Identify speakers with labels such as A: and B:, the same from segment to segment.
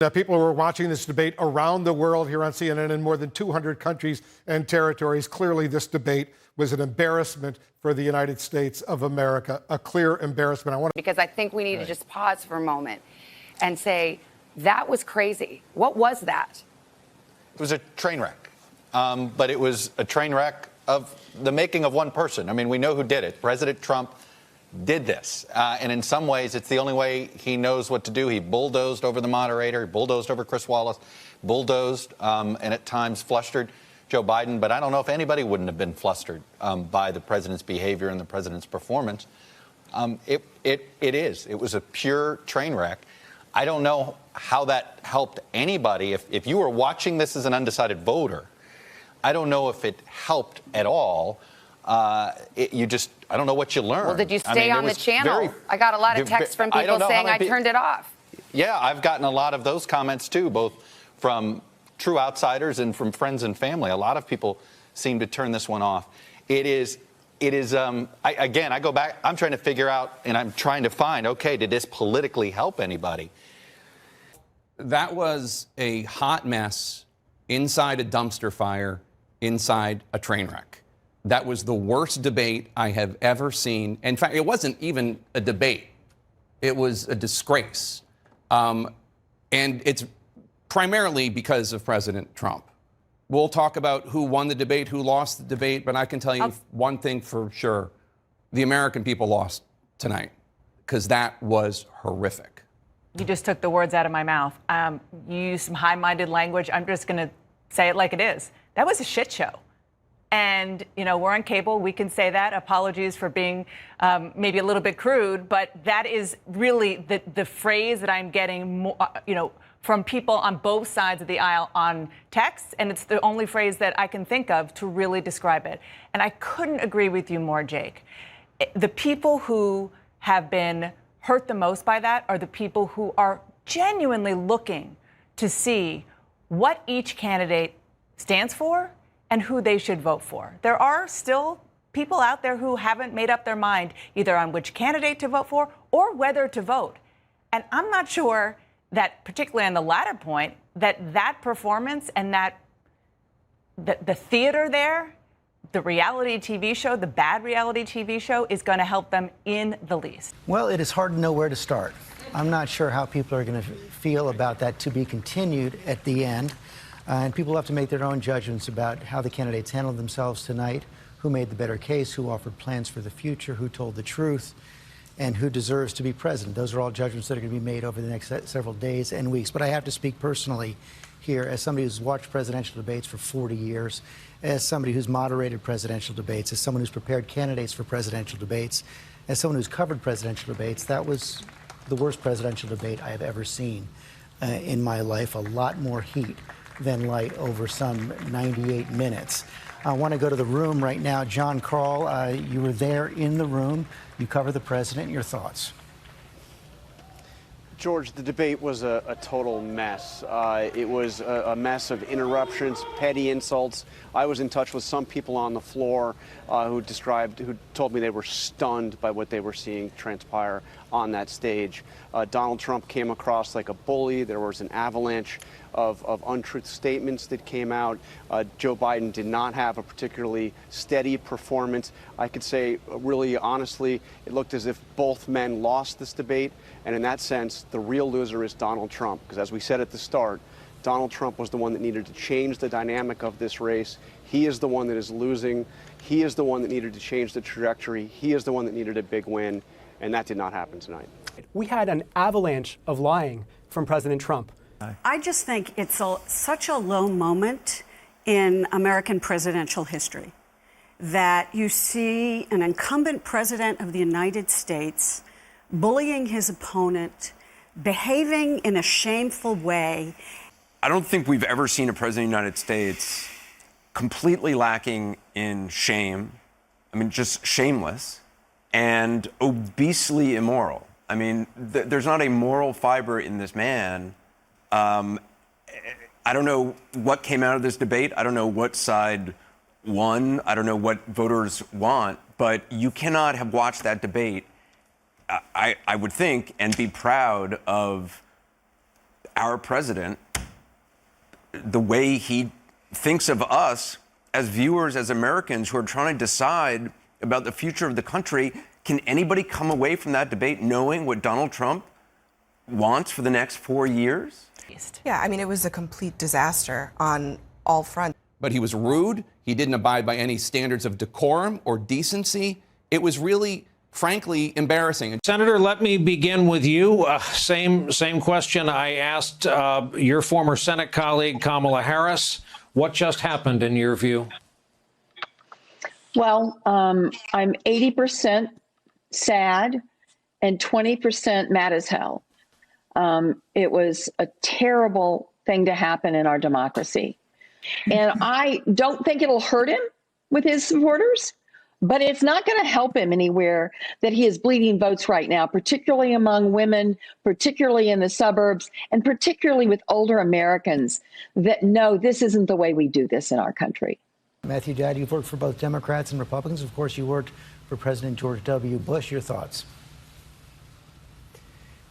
A: Now, people were watching this debate around the world here on CNN in more than 200 countries and territories. Clearly, this debate was an embarrassment for the United States of America, a clear embarrassment.
B: Because I think we need to just pause for a moment and say, that was crazy. What was that?
C: It was a train wreck, but it was a train wreck of the making of one person. I mean, we know who did it. President Trump did this. And in some ways, it's the only way he knows what to do. He bulldozed over the moderator, he bulldozed over Chris Wallace, bulldozed and at times flustered Joe Biden. But I don't know if anybody wouldn't have been flustered by the president's behavior and the president's performance. It was a pure train wreck. I don't know how that helped anybody. If you were watching this as an undecided voter, I don't know if it helped at all. I don't know what you learned.
B: Well, did you stay on the channel? I got a lot of texts from people saying I turned it off.
C: Yeah, I've gotten a lot of those comments too, both from true outsiders and from friends and family. A lot of people seem to turn this one off. I go back, I'm trying to figure out, and I'm trying to find, okay, did this politically help anybody?
D: That was a hot mess inside a dumpster fire, inside a train wreck. That was the worst debate I have ever seen. In fact, it wasn't even a debate. It was a disgrace. And it's primarily because of President Trump. We'll talk about who won the debate, who lost the debate, but I can tell you one thing for sure. The American people lost tonight because that was horrific.
E: You just took the words out of my mouth. You used some high-minded language. I'm just going to say it like it is. That was a shit show. And, you know, we're on cable. We can say that. Apologies for being maybe a little bit crude, but that is really the phrase that I'm getting more, from people on both sides of the aisle on text. And it's the only phrase that I can think of to really describe it. And I couldn't agree with you more, Jake. The people who have been hurt the most by that are the people who are genuinely looking to see what each candidate stands for and who they should vote for. There are still people out there who haven't made up their mind either on which candidate to vote for or whether to vote. And I'm not sure that, particularly on the latter point, that performance and that the theater there, the reality TV show, the bad reality TV show, is going to help them in the least.
F: Well, it is hard to know where to start. I'm not sure how people are going to feel about that to be continued at the end. And people have to make their own judgments about how the candidates handled themselves tonight, who made the better case, who offered plans for the future, who told the truth, and who deserves to be president. Those are all judgments that are going to be made over the next several days and weeks. But I have to speak personally here as somebody who's watched presidential debates for 40 years, as somebody who's moderated presidential debates, as someone who's prepared candidates for presidential debates, as someone who's covered presidential debates. That was the worst presidential debate I have ever seen in my life. A lot more heat than light over some 98 minutes. I want to go to the room right now. John Karl, you were there in the room. You cover the president. Your thoughts?
G: George, the debate was a total mess. It was a mess of interruptions, petty insults. I was in touch with some people on the floor who told me they were stunned by what they were seeing transpire on that stage. Donald Trump came across like a bully. There was an avalanche of untruth statements that came out. Joe Biden did not have a particularly steady performance. I could say, really honestly, it looked as if both men lost this debate. And in that sense, the real loser is Donald Trump. Because as we said at the start, Donald Trump was the one that needed to change the dynamic of this race. He is the one that is losing. He is the one that needed to change the trajectory. He is the one that needed a big win. And that did not happen tonight.
H: We had an avalanche of lying from President Trump.
I: I just think it's such a low moment in American presidential history that you see an incumbent president of the United States bullying his opponent, behaving in a shameful way.
J: I don't think we've ever seen a president of the United States completely lacking in shame. I mean, just shameless and obesely immoral. I mean, there's not a moral fiber in this man. I don't know what came out of this debate. I don't know what side won. I don't know what voters want. But you cannot have watched that debate, I would think, and be proud of our president, the way he thinks of us as viewers, as Americans who are trying to decide about the future of the country. Can anybody come away from that debate knowing what Donald Trump wants for the next 4 years?
K: Yeah, I mean, it was a complete disaster on all fronts.
D: But he was rude. He didn't abide by any standards of decorum or decency. It was really, frankly, embarrassing.
L: Senator, let me begin with you. Same question I asked your former Senate colleague, Kamala Harris. What just happened in your view?
M: Well, I'm 80% sad and 20% mad as hell. It was a terrible thing to happen in our democracy. And I don't think it'll hurt him with his supporters, but it's not going to help him anywhere that he is bleeding votes right now, particularly among women, particularly in the suburbs, and particularly with older Americans that know this isn't the way we do this in our country.
F: Matthew Dowd, you've worked for both Democrats and Republicans. Of course, you worked for President George W. Bush. Your thoughts?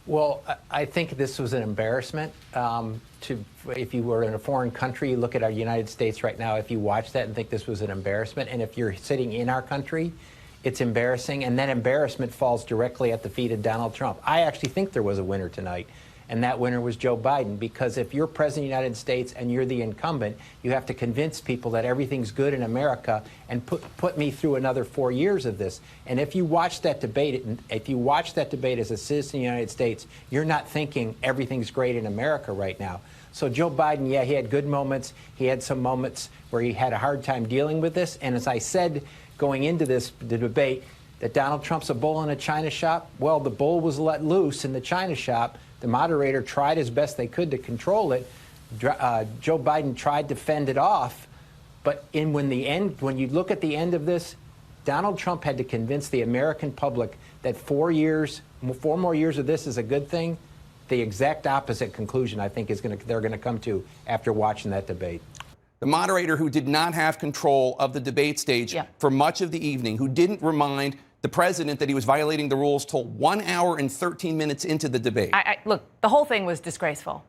N: Well, I think this was an embarrassment. If you were in a foreign country, you look at our United States right now, if you watch that and think this was an embarrassment, and if you're sitting in our country, it's embarrassing, and that embarrassment falls directly at the feet of Donald Trump. I actually think there was a winner tonight, and that winner was Joe Biden, because if you're president of the United States and you're the incumbent, you have to convince people that everything's good in America and put me through another 4 years of this. And if you watch that debate, as a citizen of the United States, you're not thinking everything's great in America right now. So Joe Biden, yeah, he had good moments. He had some moments where he had a hard time dealing with this. And as I said going into the debate, that Donald Trump's a bull in a china shop. Well, the bull was let loose in the china shop. The moderator tried as best they could to control it. Joe Biden tried to fend it off. But when you look at the end of this, Donald Trump had to convince the American public that 4 more years of this is a good thing. The exact opposite conclusion, I think, they're going to come to after watching that debate.
D: The moderator who did not have control of the debate stage for much of the evening, who didn't remind the president that he was violating the rules till 1 hour and 13 minutes into the debate.
E: Look, the whole thing was disgraceful.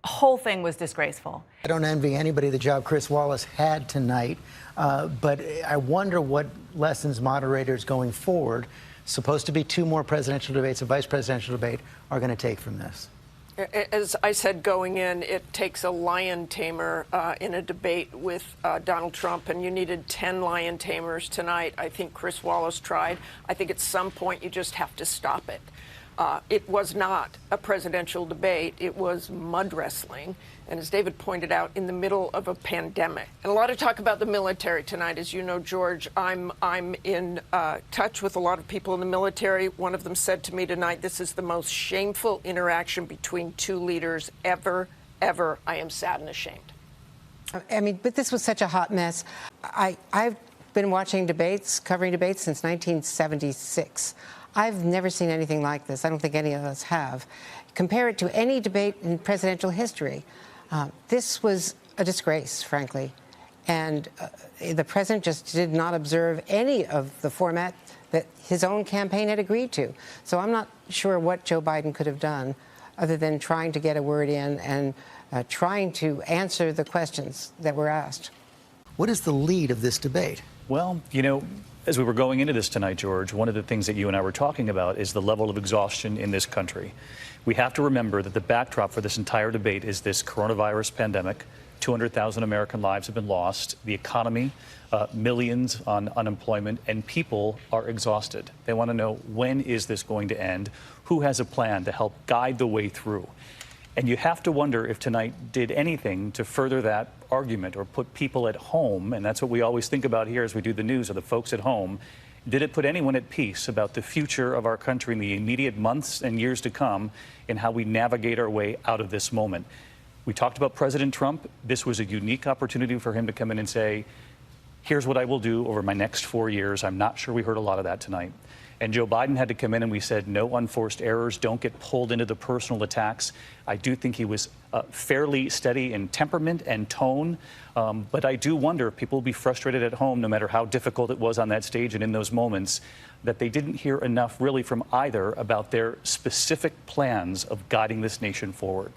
E: The whole thing was disgraceful.
F: I don't envy anybody the job Chris Wallace had tonight, but I wonder what lessons moderators going forward, supposed to be 2 more presidential debates, a vice presidential debate, are going to take from this.
O: As I said going in, it takes a lion tamer in a debate with Donald Trump, and you needed 10 lion tamers tonight. I think Chris Wallace tried. I think at some point you just have to stop it. It was not a presidential debate. It was mud wrestling. And as David pointed out, in the middle of a pandemic. And a lot of talk about the military tonight. As you know, George, I'm in touch with a lot of people in the military. One of them said to me tonight, this is the most shameful interaction between 2 leaders ever. I am sad and ashamed.
K: I mean, but this was such a hot mess. I've been watching debates, covering debates since 1976. I've never seen anything like this. I don't think any of us have. Compare it to any debate in presidential history. This was a disgrace, frankly. And the president just did not observe any of the format that his own campaign had agreed to. So I'm not sure what Joe Biden could have done other than trying to get a word in and trying to answer the questions that were asked.
F: What is the lead of this debate?
P: Well, you know, as we were going into this tonight, George, one of the things that you and I were talking about is the level of exhaustion in this country. We have to remember that the backdrop for this entire debate is this coronavirus pandemic. 200,000 American lives have been lost. The economy, millions on unemployment, and people are exhausted. They want to know, when is this going to end? Who has a plan to help guide the way through? And you have to wonder if tonight did anything to further that argument or put people at home, and that's what we always think about here as we do the news, are the folks at home. Did it put anyone at peace about the future of our country in the immediate months and years to come and how we navigate our way out of this moment? We talked about President Trump. This was a unique opportunity for him to come in and say, here's what I will do over my next 4 years. I'm not sure we heard a lot of that tonight. And Joe Biden had to come in and we said, no unforced errors, don't get pulled into the personal attacks. I do think he was fairly steady in temperament and tone. But I do wonder if people will be frustrated at home, no matter how difficult it was on that stage and in those moments, that they didn't hear enough really from either about their specific plans of guiding this nation forward.